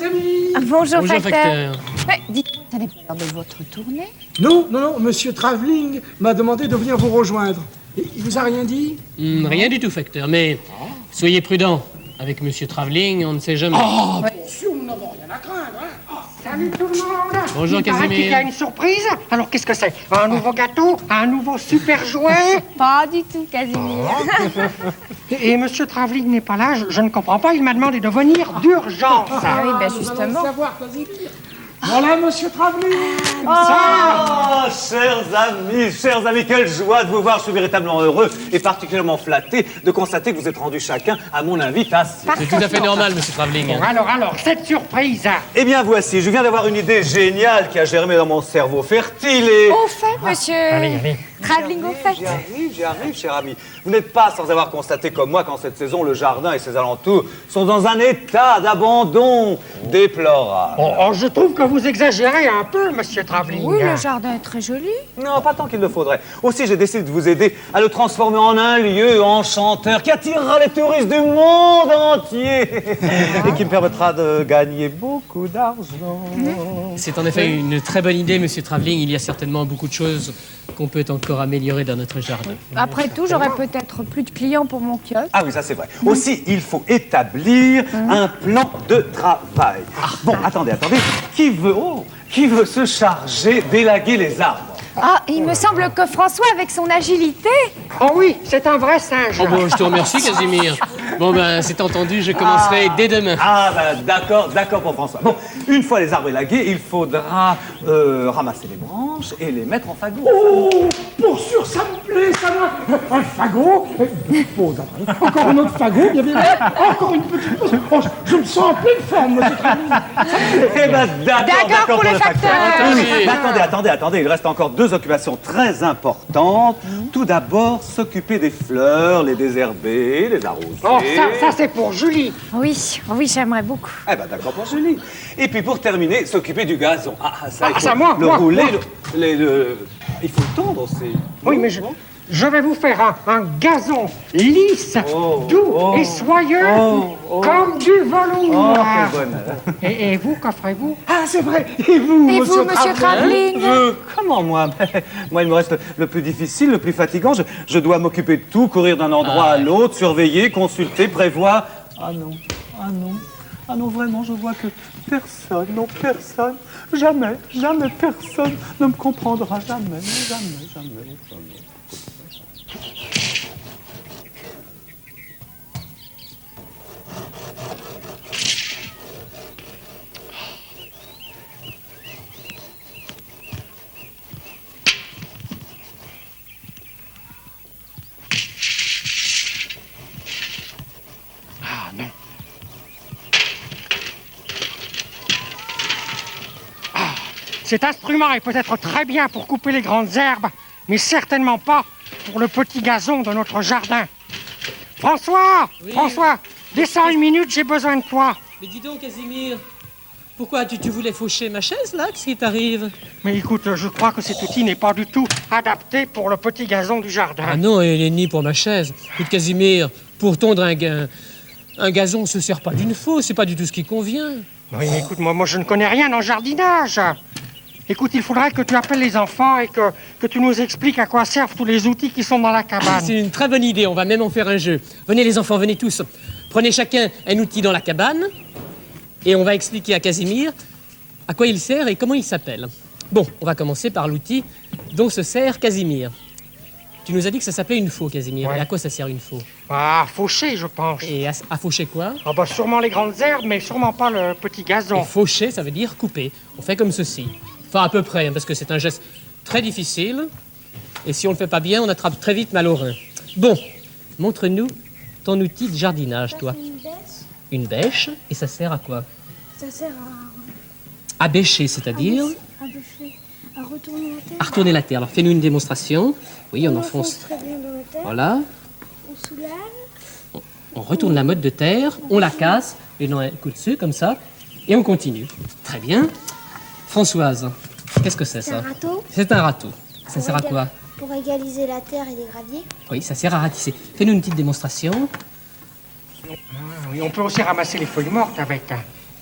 amis. Bonjour, Bonjour, facteur. Ouais, dites, ça n'est pas l'heure de votre tournée? Non, monsieur Travelling m'a demandé de venir vous rejoindre. Il vous a rien dit? Rien du tout, facteur, mais soyez prudent. Avec Monsieur Travelling, on ne sait jamais. Ah, bien sûr, nous n'avons rien à craindre. Hein. Salut tout le monde. Bonjour, Il paraît Casimir. qu'il y a une surprise. Alors qu'est-ce que c'est? Un nouveau gâteau? Un nouveau super jouet? Pas du tout, Casimir. Et Monsieur Travelling n'est pas là, je ne comprends pas. Il m'a demandé de venir d'urgence. Ah oui, ben Nous allons justement. le savoir, Casimir. Voilà, monsieur Travelling. Ah, chers amis, quelle joie de vous voir. Je suis véritablement heureux et particulièrement flatté de constater que vous êtes rendus chacun à mon invitation. C'est tout à fait normal, Monsieur Travelling. Bon, alors, cette surprise. Eh bien, voici, je viens d'avoir une idée géniale qui a germé dans mon cerveau fertile et... Au fait, monsieur. Allez. Travelling au fait. J'y arrive, cher ami. Vous n'êtes pas sans avoir constaté comme moi qu'en cette saison, le jardin et ses alentours sont dans un état d'abandon déplorable. Oh, je trouve que vous exagérez un peu, Monsieur Travelling. Oui, le jardin est très joli. Non, pas tant qu'il le faudrait. Aussi, j'ai décidé de vous aider à le transformer en un lieu enchanteur qui attirera les touristes du monde entier et qui me permettra de gagner beaucoup d'argent. C'est en effet une très bonne idée, Monsieur Travelling. Il y a certainement beaucoup de choses qu'on peut encore améliorer dans notre jardin. Après tout, j'aurais peut-être plus de clients pour mon kiosque. Ah oui, ça c'est vrai. Aussi, il faut établir un plan de travail. Bon, attendez. Qui veut se charger d'élaguer les arbres? Ah, il me semble que François, avec son agilité... Oh oui, c'est un vrai singe. Oh bon, je te remercie, Casimir. Bon, ben, c'est entendu, je commencerai dès demain. Ah, ben d'accord pour François. Bon, une fois les arbres élagués, il faudra ramasser les branches et les mettre en fagot. Oh, pour sûr, ça me plaît, ça va. Un fagot. Pause après. Encore un autre fagot, bien. Encore une petite pause. Oh, je me sens en pleine forme, monsieur Travelling. Eh ben D'accord pour le facteur. Oui, mais attendez, il reste encore deux occupations très importantes. Tout d'abord, s'occuper des fleurs, les désherber, les arroser. Oh, ça c'est pour Julie. Oui, j'aimerais beaucoup. Eh ben d'accord pour Julie. Et puis pour terminer, s'occuper du gazon. Ça, il faut ça, moi, le moi, rouler, moi. il faut le tondre aussi. Oui, mais je vais vous faire un gazon lisse, doux et soyeux, comme du velours. Oh, quel bonheur. Et vous, que ferez-vous? Ah, c'est vrai. Et vous, Et vous, monsieur Travelling? Comment moi? Moi, il me reste le plus difficile, le plus fatigant. Je dois m'occuper de tout, courir d'un endroit à l'autre, surveiller, consulter, prévoir. Ah non, vraiment, je vois que personne, jamais personne ne me comprendra, jamais. Ah non. Cet instrument est peut-être très bien pour couper les grandes herbes, mais certainement pas pour le petit gazon de notre jardin. François, descends une minute, j'ai besoin de toi. Mais dis donc, Casimir, pourquoi tu voulais faucher ma chaise, là? Qu'est-ce qui t'arrive? Mais écoute, je crois que cet outil n'est pas du tout adapté pour le petit gazon du jardin. Ah non, il est ni pour ma chaise. Écoute, Casimir, pour tondre un gazon, on ne se sert pas d'une faux, c'est pas du tout ce qui convient. Oui, mais écoute, moi je ne connais rien en jardinage. Écoute, il faudrait que tu appelles les enfants et que tu nous expliques à quoi servent tous les outils qui sont dans la cabane. C'est une très bonne idée, on va même en faire un jeu. Venez les enfants, venez tous. Prenez chacun un outil dans la cabane et on va expliquer à Casimir à quoi il sert et comment il s'appelle. Bon, on va commencer par l'outil dont se sert Casimir. Tu nous as dit que ça s'appelait une faux, Casimir. Ouais. Et à quoi ça sert une faux? Ah, faucher, je pense. Et à faucher quoi? Ah bah sûrement les grandes herbes, mais sûrement pas le petit gazon. Et faucher, ça veut dire couper. On fait comme ceci. Enfin, à peu près, hein, parce que c'est un geste très difficile. Et si on le fait pas bien, on attrape très vite mal au rein. Bon, montre-nous ton outil de jardinage, toi. C'est une bêche. Une bêche. Et ça sert à quoi? Ça sert À bêcher, c'est-à-dire à bêcher, à retourner la terre. à retourner la terre. Alors, fais-nous une démonstration. Oui, on On enfonce. très bien dans la terre. Voilà. On soulève. On retourne la motte de terre, on la casse, et on un coup dessus, comme ça, et on continue. Très bien. Françoise, qu'est-ce que c'est C'est ça? un râteau. C'est un râteau. Ça sert à quoi? Pour égaliser la terre et les graviers. Oui, ça sert à ratisser. Fais-nous une petite démonstration. Ah, oui, on peut aussi ramasser les feuilles mortes avec.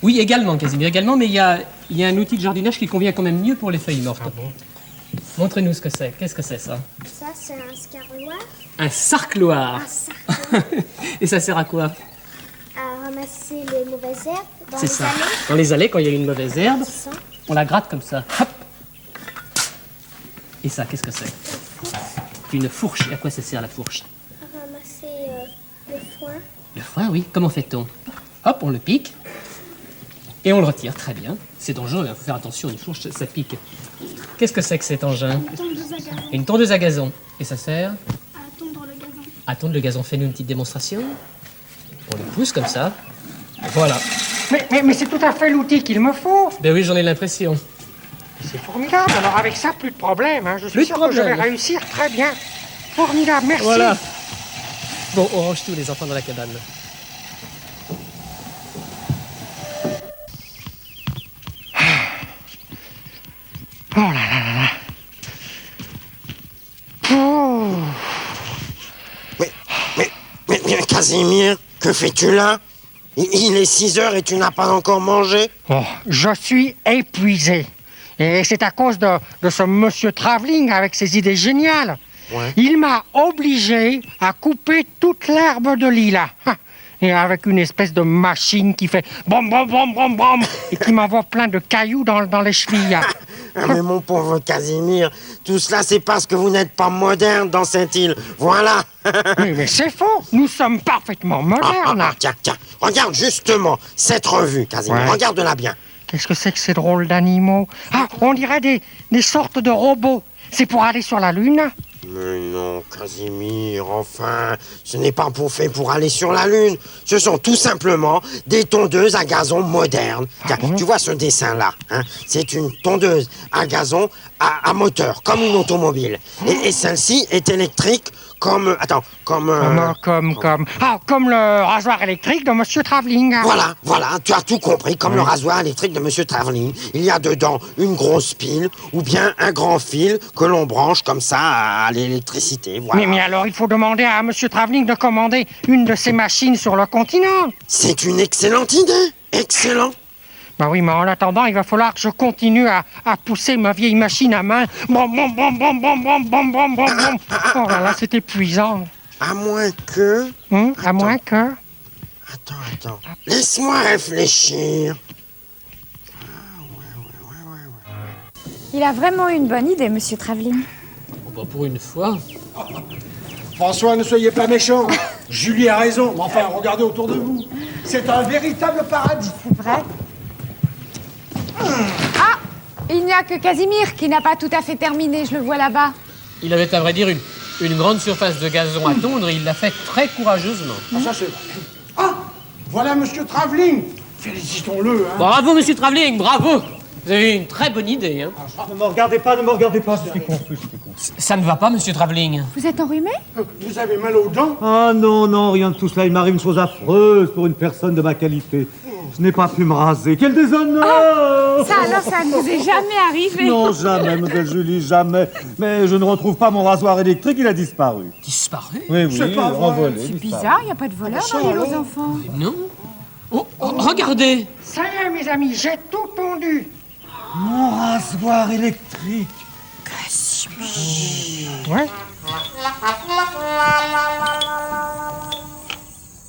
Oui, également, Casimir, également, mais il y a un outil de jardinage qui convient quand même mieux pour les feuilles mortes. Ah bon? Montrez-nous ce que c'est. Qu'est-ce que c'est, ça? Ça, c'est un scarloir. Un sarcloir. Un sarcloir. Et ça sert à quoi? À ramasser les mauvaises herbes dans C'est les ça. allées. Dans les allées, quand il y a une mauvaise herbe, C'est ça. on la gratte comme ça. Hop. Et ça, qu'est-ce que c'est? Une fourche. Et à quoi ça sert, la fourche? À ramasser le foin. Le foin, oui. Comment fait-on? Hop, on le pique. Et on le retire. Très bien. C'est dangereux, il faut faire attention. Une fourche, ça pique. Qu'est-ce que c'est que cet engin? Une tondeuse à gazon. Une tondeuse à gazon. Et ça sert À tondre le gazon. à tondre le gazon. Fais-nous une petite démonstration. On le pousse comme ça. Voilà. Mais c'est tout à fait l'outil qu'il me faut. Ben oui, j'en ai l'impression. C'est formidable. Alors avec ça, plus de problème. Hein. Je Plus suis de sûr que je vais problème. réussir très bien. Formidable, merci. Voilà. Bon, on range tous les enfants dans la cabane. Oh là là là là. Oh. Mais Casimir, que fais-tu là? Il est 6 heures et tu n'as pas encore mangé? Oh, je suis épuisé. Et c'est à cause de ce monsieur Travelling avec ses idées géniales. Ouais. Il m'a obligé à couper toute l'herbe de lilas. Et avec une espèce de machine qui fait bom bom bom bom bom et qui m'envoie plein de cailloux dans les chevilles. Ah, mais mon pauvre Casimir, tout cela c'est parce que vous n'êtes pas moderne dans cette île. Voilà. Mais c'est faux. Nous sommes parfaitement modernes. Tiens, regarde justement cette revue, Casimir. Ouais. Regarde-la bien. Qu'est-ce que c'est que ces drôles d'animaux? Ah, on dirait des sortes de robots. C'est pour aller sur la Lune? Mais non, Casimir, enfin, ce n'est pas fait pour aller sur la Lune. Ce sont tout simplement des tondeuses à gazon modernes. Tiens, bon? tu vois ce dessin-là, hein? C'est une tondeuse à gazon à moteur, comme une automobile. Et celle-ci est électrique comme... Attends, comme le rasoir électrique de Monsieur Travelling. Voilà, tu as tout compris, comme le rasoir électrique de Monsieur Travelling. Il y a dedans une grosse pile ou bien un grand fil que l'on branche comme ça à l'électricité, voilà. Mais alors, il faut demander à Monsieur Travelling de commander une de ces machines sur le continent. C'est une excellente idée, excellent. Bah oui, mais en attendant, il va falloir que je continue à pousser ma vieille machine à main. Bom, bom, bom, bom, bom, bom, bom, bom, bom, bom. Oh là là, c'est épuisant. À moins que... À moins que... Attends. Laisse-moi réfléchir. Il a vraiment eu une bonne idée, monsieur Travelling. Bon, bah, pour une fois. François, ne soyez pas méchant. Julie a raison. Mais enfin, regardez autour de vous. C'est un véritable paradis. C'est vrai. Ah, il n'y a que Casimir qui n'a pas tout à fait terminé, je le vois là-bas. Il avait à vrai dire une grande surface de gazon à tondre et il l'a fait très courageusement. Ah, ça c'est... Ah, voilà Monsieur Travelling. Félicitons-le, hein. Bravo, monsieur Travelling, bravo! Vous avez eu une très bonne idée, hein. Ne me regardez pas, je suis confus. Ça ne va pas, monsieur Travelling? Vous êtes enrhumé? Vous avez mal aux dents? Ah non, rien de tout cela. Il m'arrive une chose affreuse pour une personne de ma qualité. Je n'ai pas pu me raser. Quel déshonneur! Ça alors, ça ne vous est jamais arrivé? Non, jamais, mademoiselle Julie, jamais. Mais je ne retrouve pas mon rasoir électrique, il a disparu. Disparu? Oui, C'est pas vrai. envolé. C'est disparu. bizarre, il n'y a pas de voleur dans l'île aux enfants. Non. Oh, regardez! Ça y est, mes amis, j'ai tout tondu. Mon rasoir électrique. Ouais.